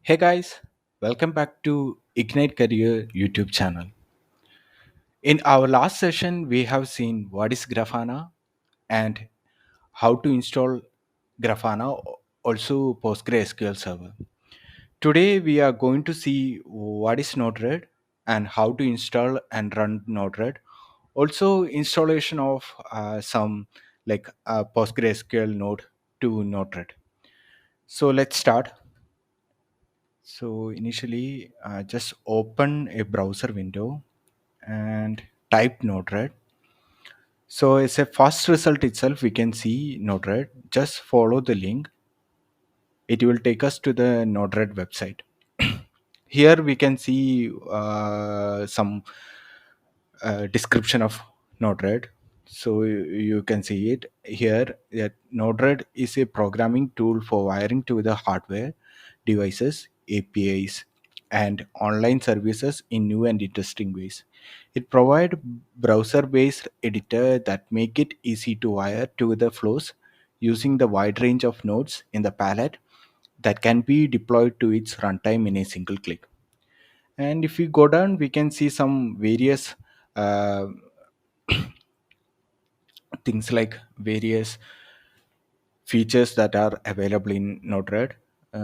Hey guys, welcome back to Ignite Career YouTube channel. In our last session, we have seen what is Grafana and how to install Grafana, also PostgreSQL Server. Today, we are going to see what is Node-RED and how to install and run Node-RED. Also, installation of some PostgreSQL node to Node-RED. So let's start. So initially, just open a browser window and type Node-RED. So as a first result itself, we can see Node-RED. Just follow the link. It will take us to the Node-RED website. Here we can see some description of Node-RED. So you can see it here that Node-RED is a programming tool for wiring to the hardware, devices, APIs, and online services in new and interesting ways. It provides browser-based editor that make it easy to wire to the flows using the wide range of nodes in the palette that can be deployed to its runtime in a single click. And if we go down, we can see some various uh, things like various features that are available in Node-RED.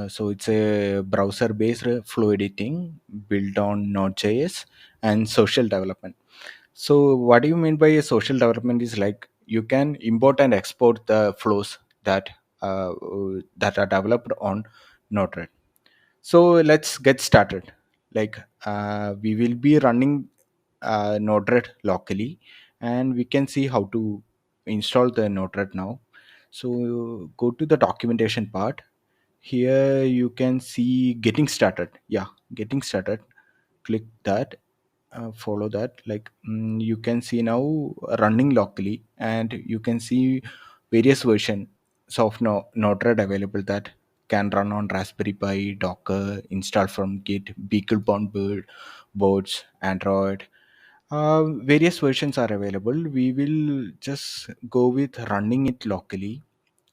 So it's a browser-based flow editing built on Node.js and social development. So what do you mean by a social development is like you can import and export the flows uh, that are developed on Node-RED. So let's get started. Like we will be running Node-RED locally, and we can see how to install the Node-RED now. So go to the documentation part. Here you can see getting started. Yeah, getting started. Click that. Follow that. You can see now running locally, and you can see various versions of Node-RED available that can run on Raspberry Pi, Docker, install from Git, Beaglebone boards, Android. Various versions are available. We will just go with running it locally.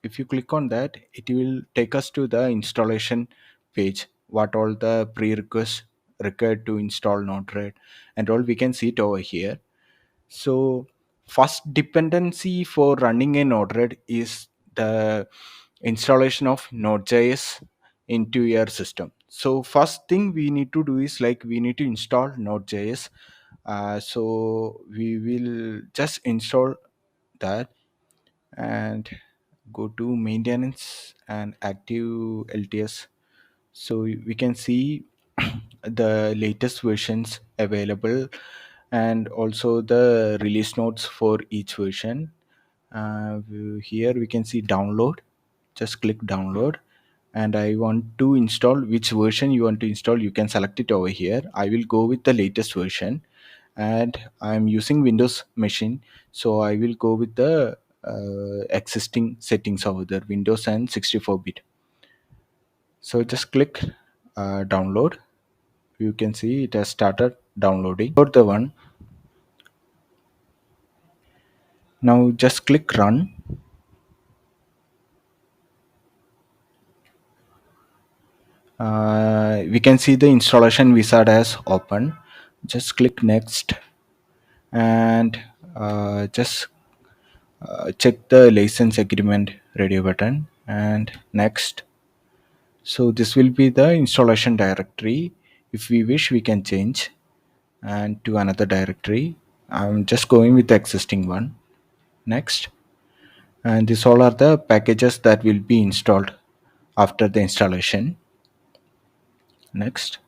If you click on that, it will take us to the installation page. What all the prerequisites required to install Node-RED and all we can see it over here. So first dependency for running a Node-RED is the installation of Node.js into your system. So first thing we need to do is like we need to install Node.js. So we will just install that and go to maintenance and active LTS. So we can see the latest versions available and also the release notes for each version. Here we can see download. Just click download, and I want to install which version you want to install. You can select it over here. I will go with the latest version, and I'm using Windows machine, so I will go with the existing settings over there, Windows and 64-bit. So just click download. You can see it has started downloading. For the one, now just click run. We can see the installation wizard has opened. Just click next, and just check the license agreement radio button and next. So this will be the installation directory. If we wish, we can change and to another directory. I'm just going with the existing one. Next. And these all are the packages that will be installed after the installation. Next.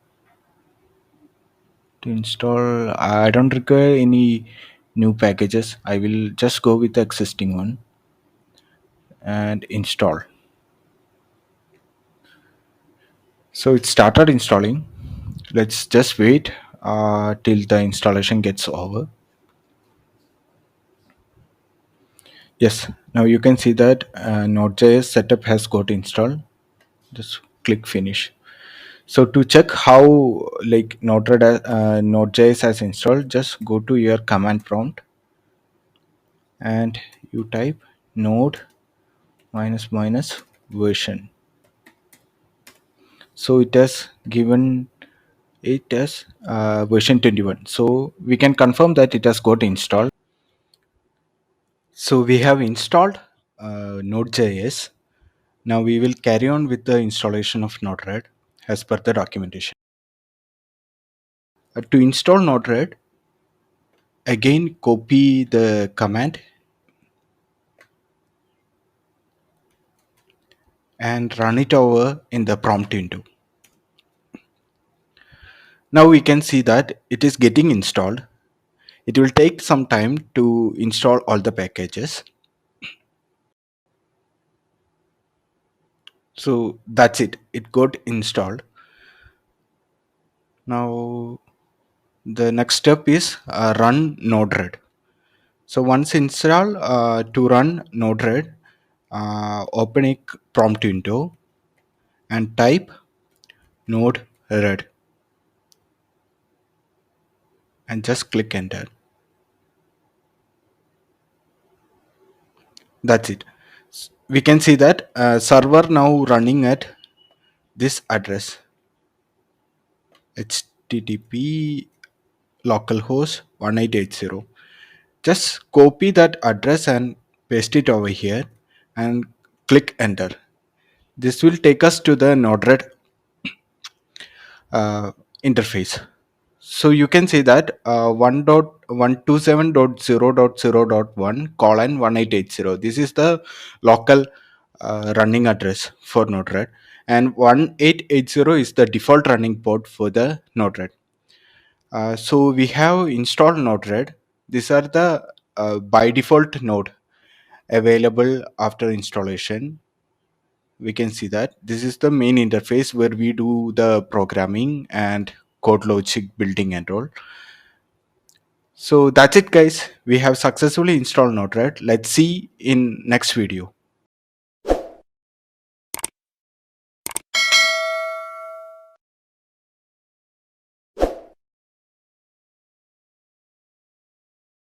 To install, I don't require any new packages. I will just go with the existing one and install. So it started installing. Let's just wait till the installation gets over. Yes, now you can see that Node.js setup has got installed. Just click finish. So to check how like Node.js has installed, just go to your command prompt and you type node minus minus version. So it has given it as version 21. So we can confirm that it has got installed. So we have installed Node.js. Now we will carry on with the installation of Node-RED as per the documentation. To install Node-RED, again copy the command and run it over in the prompt window. Now we can see that it is getting installed. It will take some time to install all the packages. So that's it. It got installed. Now the next step is run Node-RED. So once installed, to run Node-RED, open a prompt window and type Node-RED and just click enter. That's it. We can see that server now running at this address, http localhost 1880. Just copy that address and paste it over here and click enter. This will take us to the Node-RED interface. So you can see that 1.127.0.0.1 colon 1880. This is the local running address for Node-RED, and 1880 is the default running port for the Node-RED. So we have installed Node-RED. These are the by default node available after installation. We can see that this is the main interface where we do the programming and code logic building and all. So that's it guys, we have successfully installed Node-RED. Let's see in next video.